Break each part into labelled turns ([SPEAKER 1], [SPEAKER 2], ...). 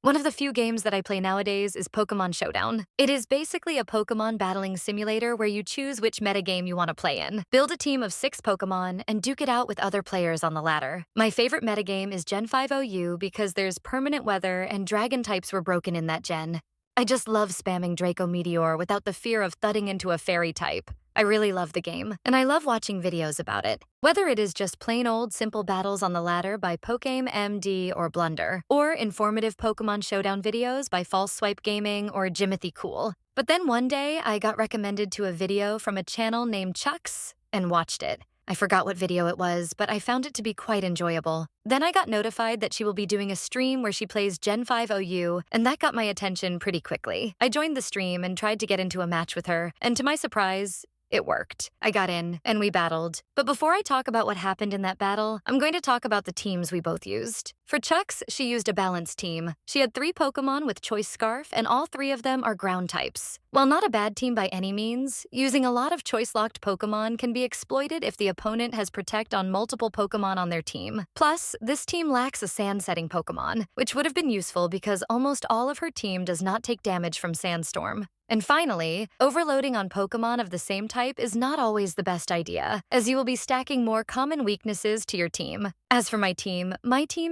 [SPEAKER 1] One of the few games that I play nowadays is Pokemon Showdown. It is basically a Pokemon battling simulator where you choose which metagame you want to play in. Build a team of 6 Pokemon and duke it out with other players on the ladder. My favorite metagame is Gen 5 OU because there's permanent weather and dragon types were broken in that gen. I just love spamming Draco Meteor without the fear of thudding into a fairy type. I really love the game, and I love watching videos about it. Whether it is just plain old simple battles on the ladder by Pokemon MD or Blunder, or informative Pokemon Showdown videos by False Swipe Gaming or Jimothy Cool. But then one day, I got recommended to a video from a channel named Chucks and watched it. I forgot what video it was, but I found it to be quite enjoyable. Then I got notified that she will be doing a stream where she plays Gen 5 OU, and that got my attention pretty quickly. I joined the stream and tried to get into a match with her, and to my surprise, it worked. I got in, and we battled. But before I talk about what happened in that battle, I'm going to talk about the teams we both used. For Chucks, she used a balanced team. She had 3 Pokemon with Choice Scarf, and all 3 of them are ground types. While not a bad team by any means, using a lot of choice-locked Pokemon can be exploited if the opponent has Protect on multiple Pokemon on their team. Plus, this team lacks a Sand-setting Pokemon, which would have been useful because almost all of her team does not take damage from Sandstorm. And finally, overloading on Pokemon of the same type is not always the best idea, as you will be stacking more common weaknesses to your team. As for my team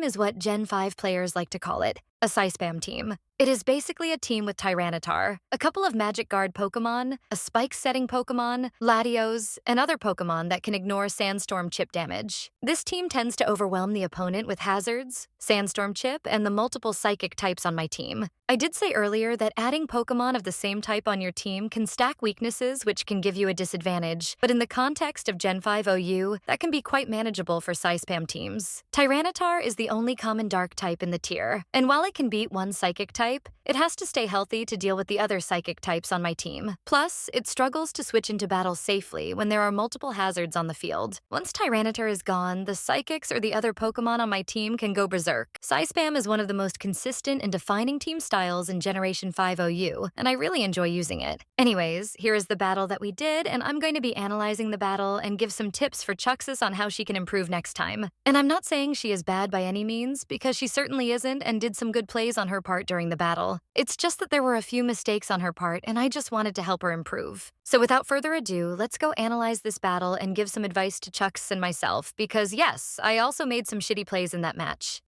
[SPEAKER 1] is what Gen 5 players like to call it, a Psyspam team. It is basically a team with Tyranitar, a couple of Magic Guard Pokemon, a Spike-setting Pokemon, Latios, and other Pokemon that can ignore Sandstorm chip damage. This team tends to overwhelm the opponent with Hazards, Sandstorm chip, and the multiple Psychic types on my team. I did say earlier that adding Pokemon of the same type on your team can stack weaknesses which can give you a disadvantage, but in the context of Gen 5 OU, that can be quite manageable for Psyspam teams. Tyranitar is the only common Dark type in the tier, and while it can beat one Psychic type, it has to stay healthy to deal with the other Psychic types on my team. Plus, it struggles to switch into battle safely when there are multiple hazards on the field. Once Tyranitar is gone, the Psychics or the other Pokemon on my team can go berserk. Psyspam is one of the most consistent and defining team styles in Generation 5 OU, and I really enjoy using it. Anyways, here is the battle that we did, and I'm going to be analyzing the battle and give some tips for Chucksis on how she can improve next time. And I'm not saying she is bad by any means, because she certainly isn't and did some good plays on her part during the battle. It's just that there were a few mistakes on her part, and I just wanted to help her improve. So without further ado, let's go analyze this battle and give some advice to Chucks and myself, because yes, I also made some shitty plays in that match.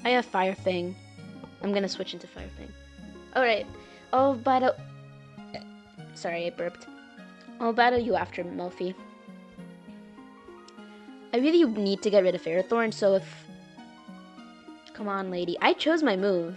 [SPEAKER 2] I have Fire Fang. I'm gonna switch into Fire Fang. Alright, I'll battle... Sorry, I burped. I'll battle you after, Melfi. I really need to get rid of Ferrothorn, so if... Come on, lady. I chose my move.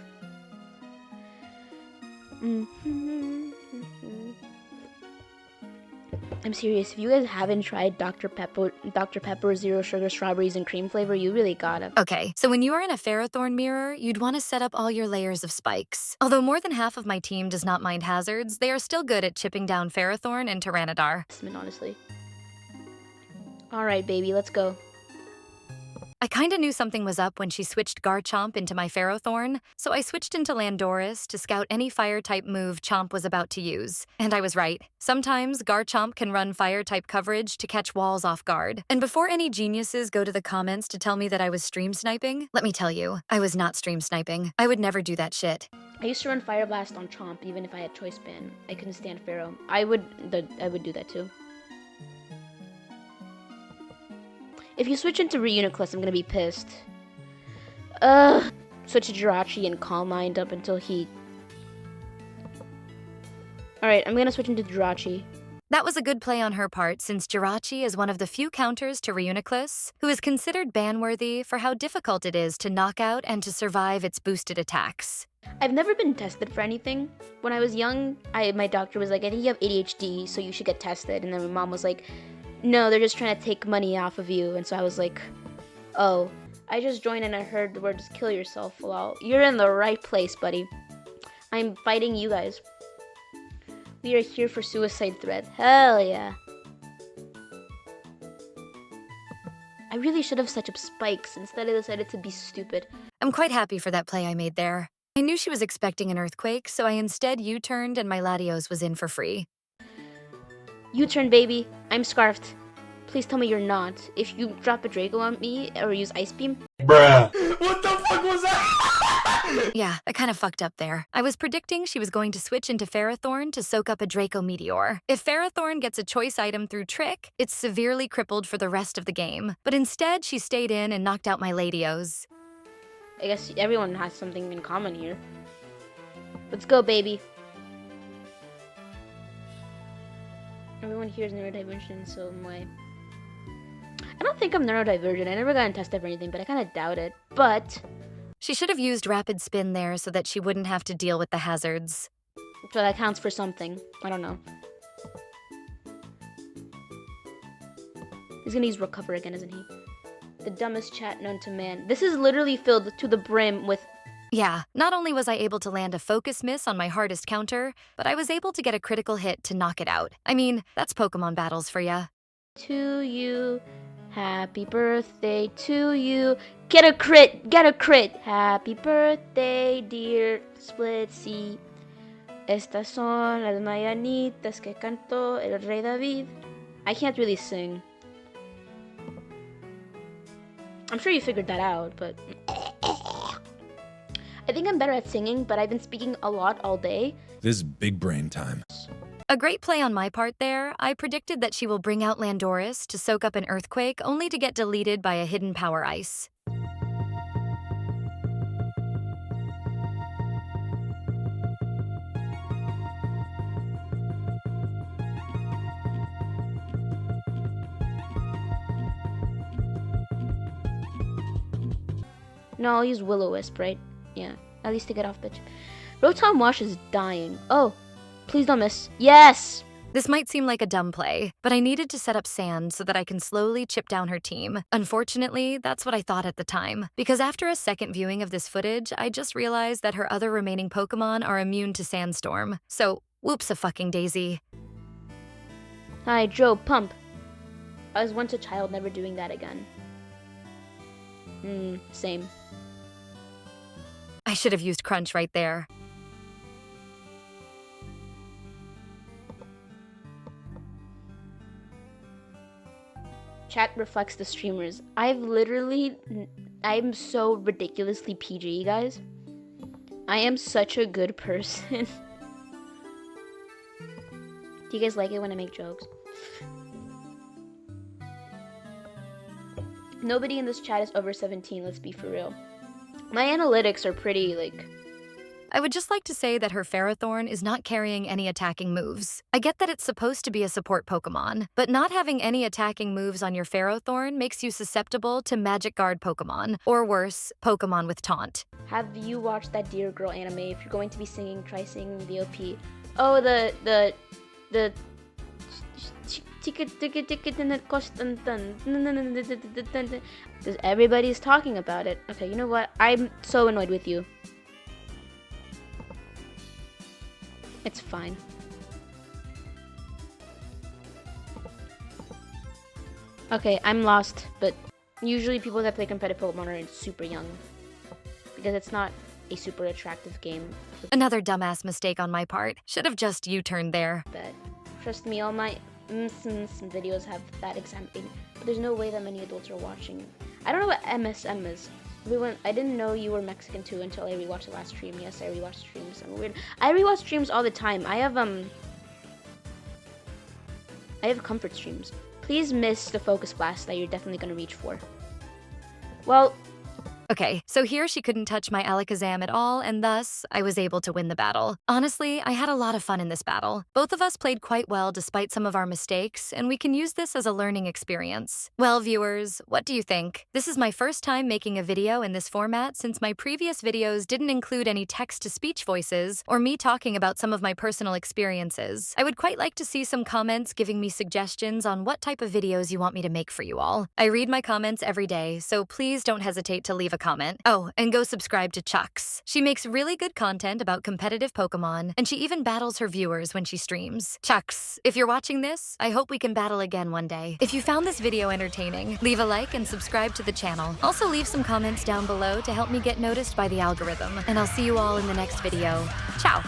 [SPEAKER 2] I'm serious. If you guys haven't tried Dr. Pepper Zero Sugar Strawberries and Cream flavor, you really gotta.
[SPEAKER 1] Okay, so when you are in a Ferrothorn mirror, you'd want to set up all your layers of spikes. Although more than half of my team does not mind hazards, they are still good at chipping down Ferrothorn and Tyranitar.
[SPEAKER 2] Honestly. Alright, baby, let's go.
[SPEAKER 1] I kinda knew something was up when she switched Garchomp into my Ferrothorn, so I switched into Landorus to scout any Fire-type move Chomp was about to use. And I was right. Sometimes Garchomp can run Fire-type coverage to catch walls off guard. And before any geniuses go to the comments to tell me that I was stream sniping, let me tell you, I was not stream sniping. I would never do that shit.
[SPEAKER 2] I used to run Fire Blast on Chomp even if I had Choice Band. I couldn't stand Pharaoh. I would do that too. If you switch into Reuniclus, I'm gonna be pissed. Switch to Jirachi and Calm Mind up until he... Alright, I'm gonna switch into Jirachi.
[SPEAKER 1] That was a good play on her part, since Jirachi is one of the few counters to Reuniclus, who is considered ban-worthy for how difficult it is to knock out and to survive its boosted attacks.
[SPEAKER 2] I've never been tested for anything. When I was young, my doctor was like, I think you have ADHD, so you should get tested. And then my mom was like, no, they're just trying to take money off of you. And so I was like, oh, I just joined and I heard the words kill yourself. Well, you're in the right place, buddy. I'm fighting you guys. We are here for suicide threat. Hell yeah. I really should have set up spikes. Instead, I decided to be stupid.
[SPEAKER 1] I'm quite happy for that play I made there. I knew she was expecting an earthquake, so I instead U-turned and my Latios was in for free.
[SPEAKER 2] U-turn, baby. I'm scarfed. Please tell me you're not. If you drop a Draco on me or use Ice Beam.
[SPEAKER 3] Bruh. What the fuck was that?
[SPEAKER 1] Yeah, I kind of fucked up there. I was predicting she was going to switch into Ferrothorn to soak up a Draco Meteor. If Ferrothorn gets a choice item through Trick, it's severely crippled for the rest of the game. But instead, she stayed in and knocked out my Latios.
[SPEAKER 2] I guess everyone has something in common here. Let's go, baby. Everyone here is neurodivergent in some way. I don't think I'm neurodivergent. I never got tested for anything, but I kind of doubt it. But
[SPEAKER 1] She should have used Rapid Spin there so that she wouldn't have to deal with the hazards.
[SPEAKER 2] so that counts for something. I don't know. He's gonna use Recover again, isn't he? The dumbest chat known to man. This is literally filled to the brim with...
[SPEAKER 1] Yeah, not only was I able to land a focus miss on my hardest counter, but I was able to get a critical hit to knock it out. I mean, that's Pokemon battles for ya.
[SPEAKER 2] To you, happy birthday to you. Get a crit, get a crit. Happy birthday, dear Splitsy. Estas son las mañanitas que cantó el rey David. I can't really sing. I'm sure you figured that out, but... I think I'm better at singing, but I've been speaking a lot all day.
[SPEAKER 3] This is big brain time.
[SPEAKER 1] A great play on my part there. I predicted that she will bring out Landorus to soak up an Earthquake, only to get deleted by a hidden Power Ice.
[SPEAKER 2] No, I'll use Will-O-Wisp, right? Yeah, at least to get off, bitch. Rotom Wash is dying. Oh, please don't miss. Yes!
[SPEAKER 1] This might seem like a dumb play, but I needed to set up Sand so that I can slowly chip down her team. Unfortunately, that's what I thought at the time, because after a second viewing of this footage, I just realized that her other remaining Pokemon are immune to Sandstorm. So, whoops-a-fucking daisy.
[SPEAKER 2] Hi, Joe, pump. I was once a child, never doing that again. Same.
[SPEAKER 1] I should have used Crunch right there.
[SPEAKER 2] Chat reflects the streamers. I'm so ridiculously PG, guys. I am such a good person. Do you guys like it when I make jokes? Nobody in this chat is over 17, let's be for real. My analytics are pretty, like...
[SPEAKER 1] I would just like to say that her Ferrothorn is not carrying any attacking moves. I get that it's supposed to be a support Pokemon, but not having any attacking moves on your Ferrothorn makes you susceptible to Magic Guard Pokemon, or worse, Pokemon with Taunt.
[SPEAKER 2] Have you watched that Dear Girl anime? If you're going to be singing, try singing the OP. Oh, the everybody's talking about it. Okay, you know what? I'm so annoyed with you. It's fine. Okay, I'm lost, but usually people that play competitive Pokemon are super young. Because it's not a super attractive game.
[SPEAKER 1] Another dumbass mistake on my part. Should have just U-turned there.
[SPEAKER 2] But trust me, all my videos have that exact thing. But there's no way that many adults are watching. I don't know what MSM is. I didn't know you were Mexican too until I rewatched the last stream. Yes, I rewatch streams. I'm weird. I rewatch streams all the time. I have comfort streams. Please miss the Focus Blast that you're definitely gonna reach for. Well,
[SPEAKER 1] Okay, so here she couldn't touch my Alakazam at all, and thus, I was able to win the battle. Honestly, I had a lot of fun in this battle. Both of us played quite well despite some of our mistakes, and we can use this as a learning experience. Well, viewers, what do you think? This is my first time making a video in this format since my previous videos didn't include any text-to-speech voices or me talking about some of my personal experiences. I would quite like to see some comments giving me suggestions on what type of videos you want me to make for you all. I read my comments every day, so please don't hesitate to leave a comment. Oh, and go subscribe to Chucks. She makes really good content about competitive Pokemon, and she even battles her viewers when she streams. Chucks, if you're watching this, I hope we can battle again one day. If you found this video entertaining, leave a like and subscribe to the channel. Also leave some comments down below to help me get noticed by the algorithm, and I'll see you all in the next video. Ciao!